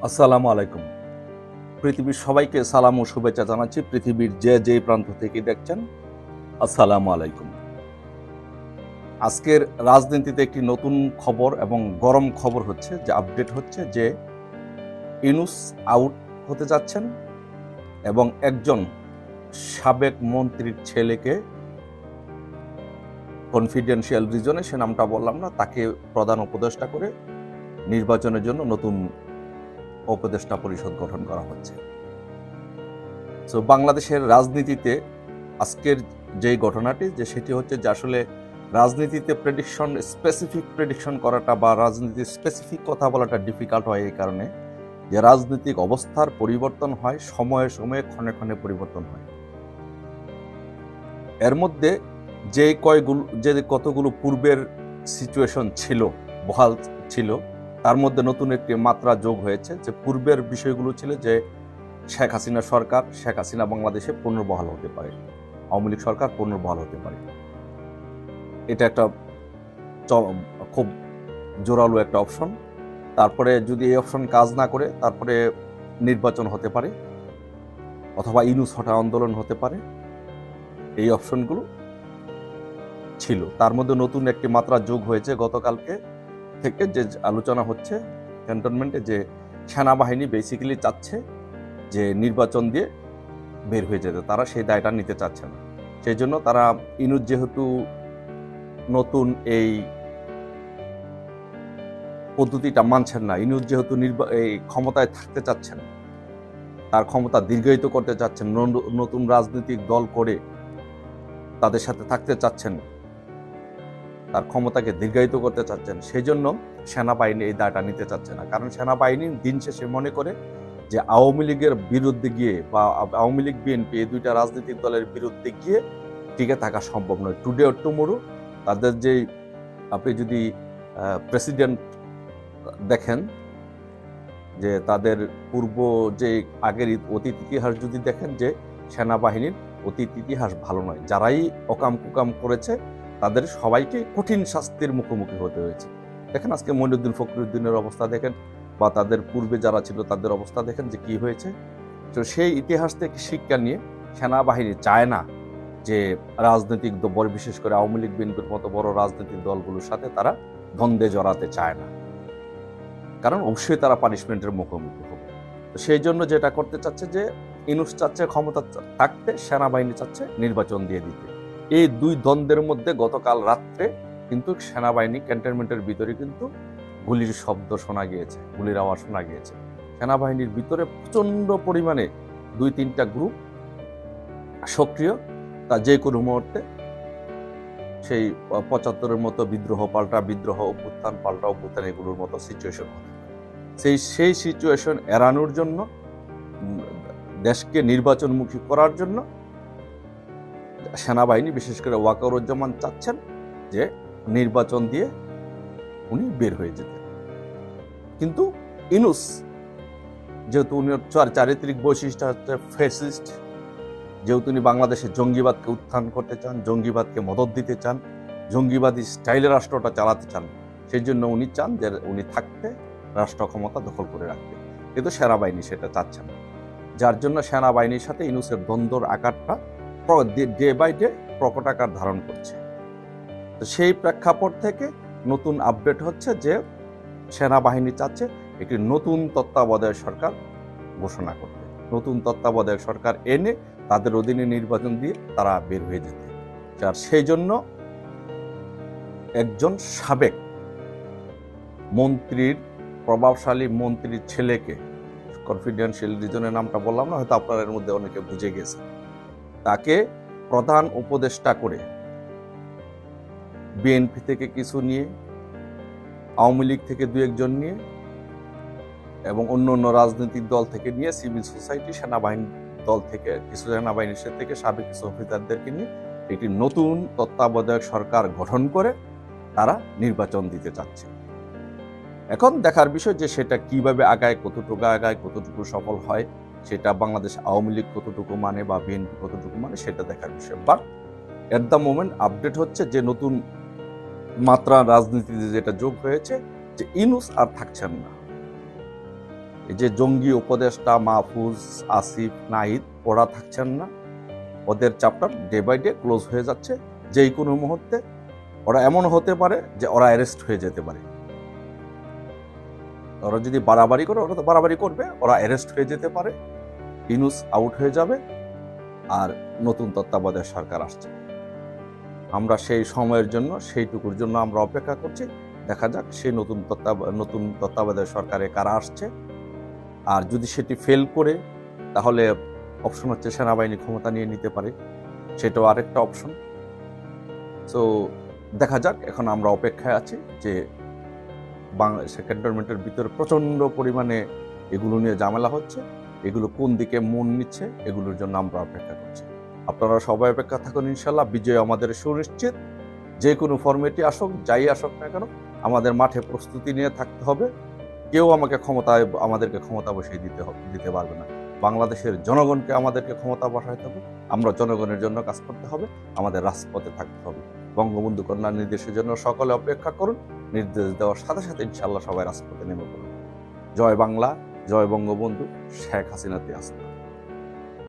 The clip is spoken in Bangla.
আসসালামু আলাইকুম। পৃথিবীর সবাইকে সালাম ও শুভেচ্ছা জানাচ্ছি। পৃথিবীর যে প্রান্ত থেকে দেখছেন, আসসালামু আলাইকুম। আজকের রাজনীতিতে একটি নতুন খবর এবং গরম খবর হচ্ছে, যে আপডেট হচ্ছে যে ইউনূস আউট হতে যাচ্ছেন এবং একজন সাবেক মন্ত্রীর ছেলেকে কনফিডেন্সিয়াল রিজনে, সে নামটা বললাম না, তাকে প্রধান উপদেষ্টা করে নির্বাচনের জন্য নতুন উপদেষ্টা পরিষদ গঠন করা হচ্ছে। সো বাংলাদেশের রাজনীতিতে আজকের যেই ঘটনাটি, যে সেটি হচ্ছে যে আসলে রাজনীতিতে স্পেসিফিক প্রেডিকশন করাটা বা রাজনীতির স্পেসিফিক কথা বলাটা ডিফিকাল্ট হয় এই কারণে যে রাজনৈতিক অবস্থার পরিবর্তন হয়, সময়ে সময়ে ক্ষণে ক্ষণে পরিবর্তন হয়। এর মধ্যে যে কতগুলো পূর্বের সিচুয়েশন ছিল, বহাল ছিল, তার মধ্যে নতুন একটি মাত্রা যোগ হয়েছে। যে পূর্বের বিষয়গুলো ছিল যে শেখ হাসিনা বাংলাদেশে পুনর্বহাল হতে পারে, আওয়ামী লীগ সরকার পুনর্বহাল হতে পারে। এটা একটা খুব জোরালো একটা অপশন। তারপরে যদি এই অপশন কাজ না করে, তারপরে নির্বাচন হতে পারে অথবা ইউনূস হটা আন্দোলন হতে পারে। এই অপশনগুলো ছিল। তার মধ্যে নতুন একটি মাত্রা যোগ হয়েছে গতকালকে থেকে, যে আলোচনা হচ্ছে ক্যান্টনমেন্টে, যে সেনাবাহিনী বেসিক্যালি চাচ্ছে যে নির্বাচন দিয়ে বের হয়ে যেতে, তারা সেই দায়টা নিতে চাচ্ছে না। সেই জন্য তারা ইউনূস যেহেতু নতুন এই পদ্ধতিটা মানছেন না, ইউনূস যেহেতু এই ক্ষমতায় থাকতে চাচ্ছেন, তার ক্ষমতা দীর্ঘায়িত করতে চাচ্ছেন, নতুন রাজনৈতিক দল করে তাদের সাথে থাকতে চাচ্ছেন, তার ক্ষমতাকে দীর্ঘায়িত করতে চাচ্ছেন, সেই জন্য সেনাবাহিনী এই দায়টা নিতে চাচ্ছে না। কারণ সেনাবাহিনী দিন শেষে মনে করে যে আওয়ামী লীগের বিরুদ্ধে গিয়ে বা আওয়ামী লীগ বিএনপি এই দুইটা রাজনৈতিক দলের বিরুদ্ধে গিয়ে টিকে থাকা সম্ভব নয়। টুডে অর টুমরো তাদের যেই, আপনি যদি প্রেসিডেন্ট দেখেন, যে তাদের পূর্ব যে আগের অতীত ইতিহাস যদি দেখেন, যে সেনাবাহিনীর অতীত ইতিহাস ভালো নয়। যারাই অকাম কুকাম করেছে তাদের সবাইকে কঠিন শাস্তির মুখোমুখি হতে হয়েছে। দেখেন আজকে মঈনুদ্দিন ফখরুদ্দিনের অবস্থা দেখেন, বা তাদের পূর্বে যারা ছিল তাদের অবস্থা দেখেন যে কি হয়েছে। তো সেই ইতিহাস থেকে শিক্ষা নিয়ে সেনাবাহিনী চায় না যে রাজনৈতিক দল, বিশেষ করে আওয়ামী লীগ বিএনপির মতো বড় রাজনৈতিক দলগুলোর সাথে তারা দ্বন্দ্বে জড়াতে চায় না, কারণ অবশ্যই তারা পানিশমেন্টের মুখোমুখি হবে। তো সেই জন্য যেটা করতে চাচ্ছে, যে ইউনূস চাচ্ছে ক্ষমতা থাকতে, সেনাবাহিনী চাচ্ছে নির্বাচন দিয়ে দিতে। এই দুই দ্বন্দ্বের মধ্যে গতকাল রাত্রে কিন্তু সেনাবাহিনী ক্যান্টনমেন্টের ভিতরে কিন্তু গুলির শব্দ শোনা গিয়েছে, গুলির আওয়াজ শোনা গিয়েছে। সেনাবাহিনীর ভিতরে প্রচন্ড পরিমাণে 2-3টা গ্রুপ সক্রিয়, তা যে কোনো মুহূর্তে সেই 75-এর মতো বিদ্রোহ পাল্টা বিদ্রোহ, অভ্যুত্থান পাল্টা অভ্যুত্থান, এগুলোর মতো সিচুয়েশন হতে পারে। সেই সিচুয়েশন এড়ানোর জন্য, দেশকে নির্বাচনমুখী করার জন্য সেনাবাহিনী, বিশেষ করে ওয়াকারুজ্জামান চাচ্ছেন যে নির্বাচন দিয়ে উনি বের হয়ে যেতেন। কিন্তু ইউনূস যেহেতু উনি চারিত্রিক বৈশিষ্ট্য হচ্ছে ফ্যাসিস্ট, যেহেতু উনি বাংলাদেশে জঙ্গিবাদকে উত্থান করতে চান, জঙ্গিবাদকে মদত দিতে চান, জঙ্গিবাদী স্টাইলে রাষ্ট্রটা চালাতে চান, সেই জন্য উনি চান যে উনি থাকতে, রাষ্ট্র ক্ষমতা দখল করে রাখতে। কিন্তু সেনাবাহিনী সেটা চাচ্ছে না, যার জন্য সেনাবাহিনীর সাথে ইউনূসের দ্বন্দ্বর আকারটা ডে বাই ডে প্রকট আকার ধারণ করছে। তো সেই প্রেক্ষাপট থেকে নতুন আপডেট হচ্ছে যে সেনাবাহিনী চাচ্ছে একটি নতুন তত্ত্বাবধায়ক সরকার ঘোষণা করতে, নতুন তত্ত্বাবধায়ক সরকার এনে তাদের অধীনে নির্বাচন দিয়ে তারা বের হয়ে যেতে। আর সেই জন্য একজন সাবেক মন্ত্রীর, প্রভাবশালী মন্ত্রীর ছেলেকে, কনফিডেন্সিয়াল রিজনের নামটা বললাম না, হয়তো আপনারা এর মধ্যে অনেকে বুঝে গেছে, তাকে প্রধান উপদেষ্টা করে বিএনপি থেকে কিছু নিয়ে, আওয়ামী লীগ থেকে 2-1 নিয়ে এবং অন্য অন্য রাজনৈতিক দল থেকে নিয়ে, সিভিল সোসাইটি, সেনাবাহিনী দল থেকে কিছু, সেনাবাহিনীর থেকে সাবেক কিছু অফিসারদেরকে নিয়ে একটি নতুন তত্ত্বাবধায়ক সরকার গঠন করে তারা নির্বাচন দিতে চাচ্ছে। এখন দেখার বিষয় যে সেটা কিভাবে আগায়, কতটুকু আগায়, কতটুকু সফল হয়, সেটা বাংলাদেশ আওয়ামী লীগ কতটুকু মানে বা বিএনপি কতটুকু মানে, সেটা দেখার বিষয়। But at the moment update হচ্ছে যে নতুন মাত্রা রাজনীতিতে যেটা যোগ হয়েছে, যে ইউনূস আর থাকছেন না। এই যে জঙ্গি উপদেষ্টা মাহফুজ, আসিফ, নাহিদ ওরা থাকছেন না, ওদের chapter day by day close হয়ে যাচ্ছে। যেই কোনো মুহূর্তে ওরা এমন হতে পারে যে ওরা অ্যারেস্ট হয়ে যেতে পারে। ওরা যদি বাড়াবাড়ি করে, ওরা তো বাড়াবাড়ি করবে, ওরা অ্যারেস্ট হয়ে যেতে পারে, ইউনূস আউট হয়ে যাবে, আর নতুন তত্ত্বাবধায়ক সরকার আসছে। আমরা সেই সময়ের জন্য, সেইটুকুর জন্য আমরা অপেক্ষা করছি। দেখা যাক সেই নতুন তত্ত্বাবধায়ক সরকারে কারা আসছে। আর যদি সেটি ফেল করে, তাহলে অপশন হচ্ছে সেনাবাহিনী ক্ষমতা নিয়ে নিতে পারে, সেটাও আরেকটা অপশন। সো দেখা যাক, এখন আমরা অপেক্ষায় আছি যে বাংলাদেশ ক্যান্টনমেন্টের ভিতরে প্রচণ্ড পরিমাণে এগুলো নিয়ে ঝামেলা হচ্ছে, এগুলো কোন দিকে মন নিচ্ছে, এগুলোর জন্য আমরা অপেক্ষা করছি। আপনারা সবাই অপেক্ষা থাকুন, ইনশাল্লাহ বিজয় আমাদের সুনিশ্চিত। যে কোনো ফরম্যাটই আসুক, যাই আসুক না কেন, আমাদের মাঠে প্রস্তুতি নিয়ে থাকতে হবে। কেউ আমাদেরকে ক্ষমতা বসিয়ে দিতে পারবে না। বাংলাদেশের জনগণকে আমাদেরকে ক্ষমতা বসাইতে হবে, আমরা জনগণের জন্য কাজ করতে হবে, আমাদের রাজপথে থাকতে হবে। বঙ্গবন্ধু কন্যার নির্দেশের জন্য সকলে অপেক্ষা করুন। নির্দেশ দেওয়ার সাথে সাথে ইনশাল্লাহ সবাই রাজপথে নেমে পড়ুন। জয় বাংলা, জয় বঙ্গবন্ধু, শেখ হাসিনাতে আস্থা।